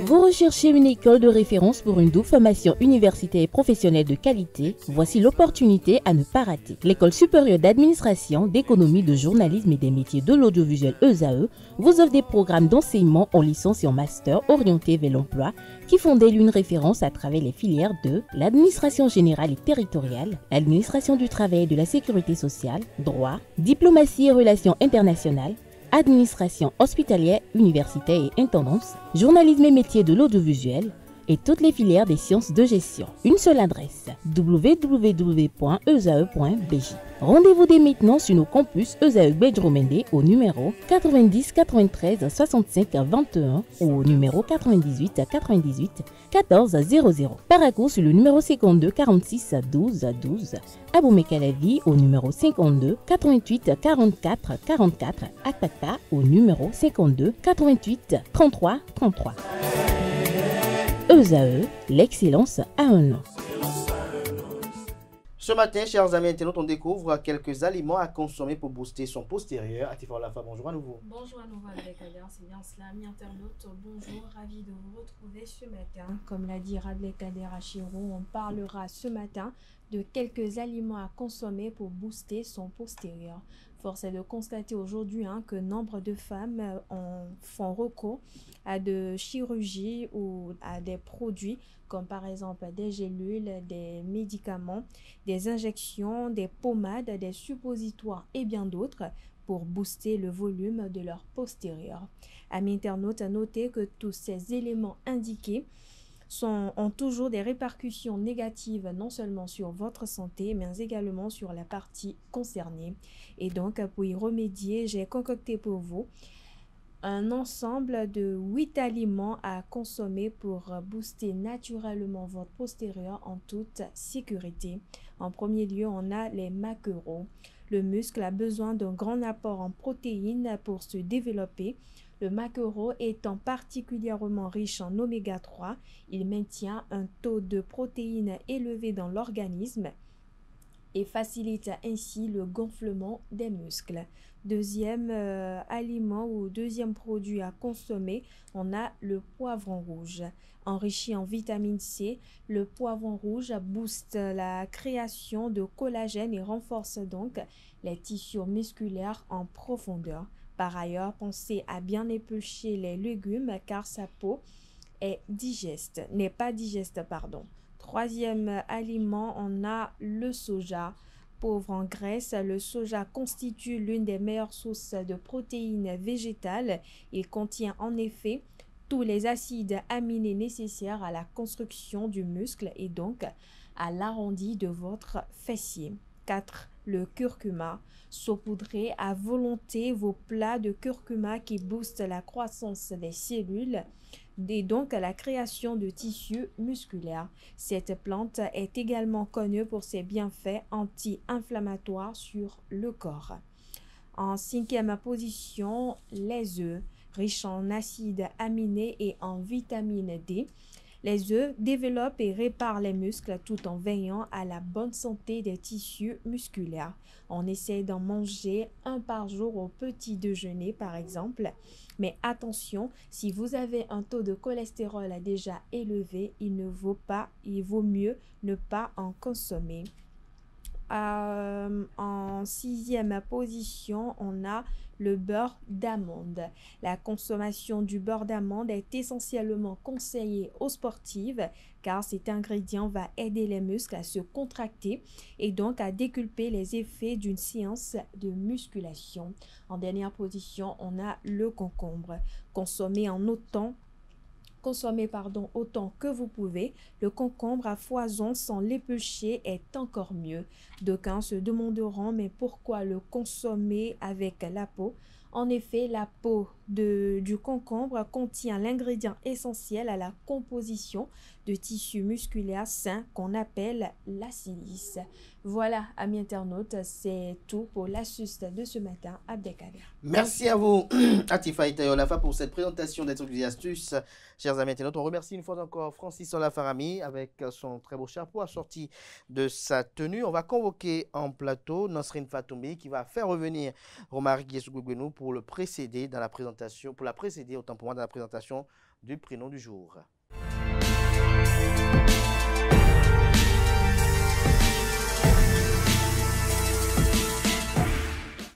Vous recherchez une école de référence pour une double formation universitaire et professionnelle de qualité? Voici l'opportunité à ne pas rater. L'École supérieure d'administration, d'économie, de journalisme et des métiers de l'audiovisuel ESAE vous offre des programmes d'enseignement en licence et en master orientés vers l'emploi qui font d'elle une référence à travers les filières de l'administration générale et territoriale, l'administration du travail et de la sécurité sociale, droit, diplomatie et relations internationales, administration hospitalière, universitaire et intendance, journalisme et métiers de l'audiovisuel et toutes les filières des sciences de gestion. Une seule adresse, www.esae.bj. Rendez-vous dès maintenant sur nos campus ESAE Bedjromende au numéro 90 93 65 21 ou au numéro 98 98 14 00. Paracourt sur le numéro 52 46 12 12. Aboumé-Calavi au numéro 52 88 44 44. Akpakpa au numéro 52 88 33 33. ESAE, l'excellence a un nom. Ce matin, chers amis internautes, on découvre quelques aliments à consommer pour booster son postérieur. Atifor Lafa, bonjour à nouveau. Bonjour à nouveau avec Kader, c'est bien cela. Amis internautes, bonjour, ravi de vous retrouver ce matin. Comme l'a dit Radley Kader Achiro, on parlera ce matin de quelques aliments à consommer pour booster son postérieur. Force est de constater aujourd'hui que nombre de femmes font recours à de chirurgies ou à des produits comme par exemple des gélules, des médicaments, des injections, des pommades, des suppositoires et bien d'autres pour booster le volume de leur postérieur. Amis internautes, à noter que tous ces éléments indiqués ont toujours des répercussions négatives non seulement sur votre santé mais également sur la partie concernée. Et donc pour y remédier, j'ai concocté pour vous un ensemble de 8 aliments à consommer pour booster naturellement votre postérieur en toute sécurité. En premier lieu, on a les maquereaux. Le muscle a besoin d'un grand apport en protéines pour se développer. Le maquereau étant particulièrement riche en oméga 3, il maintient un taux de protéines élevé dans l'organisme et facilite ainsi le gonflement des muscles. Deuxième aliment ou deuxième produit à consommer, on a le poivron rouge. Enrichi en vitamine C, le poivron rouge booste la création de collagène et renforce donc les tissus musculaires en profondeur. Par ailleurs, pensez à bien éplucher les légumes car sa peau n'est pas digeste. Troisième aliment, on a le soja. Pauvre en graisse, le soja constitue l'une des meilleures sources de protéines végétales. Il contient en effet tous les acides aminés nécessaires à la construction du muscle et donc à l'arrondi de votre fessier. 4. Le curcuma. Saupoudrez à volonté vos plats de curcuma qui boostent la croissance des cellules et donc à la création de tissus musculaires. Cette plante est également connue pour ses bienfaits anti-inflammatoires sur le corps. En cinquième position, les œufs, riches en acides aminés et en vitamine D. Les œufs développent et réparent les muscles tout en veillant à la bonne santé des tissus musculaires. On essaie d'en manger un par jour au petit déjeuner par exemple. Mais attention, si vous avez un taux de cholestérol déjà élevé, il vaut mieux ne pas en consommer. En sixième position, on a le beurre d'amande. La consommation du beurre d'amande est essentiellement conseillée aux sportives car cet ingrédient va aider les muscles à se contracter et donc à déculper les effets d'une séance de musculation. En dernière position, on a le concombre. Consommez autant que vous pouvez. Le concombre à foison sans l'éplucher est encore mieux. D'aucuns se demanderont mais pourquoi le consommer avec la peau? En effet, la peau du concombre contient l'ingrédient essentiel à la composition de tissus musculaires sains qu'on appelle la silice. Voilà, amis internautes, c'est tout pour l'astuce de ce matin. Abdelkader. Merci à vous, Atifa Itayolafa, pour cette présentation des trucs et astuces. Chers amis internautes, on remercie une fois encore Francis Olafarami avec son très beau chapeau assorti de sa tenue. On va convoquer en plateau Nasrine Fatoumi qui va faire revenir Romaric Guessou-Gougouenou pour le précéder dans la présentation, pour la précéder autant pour moi dans la présentation du prénom du jour.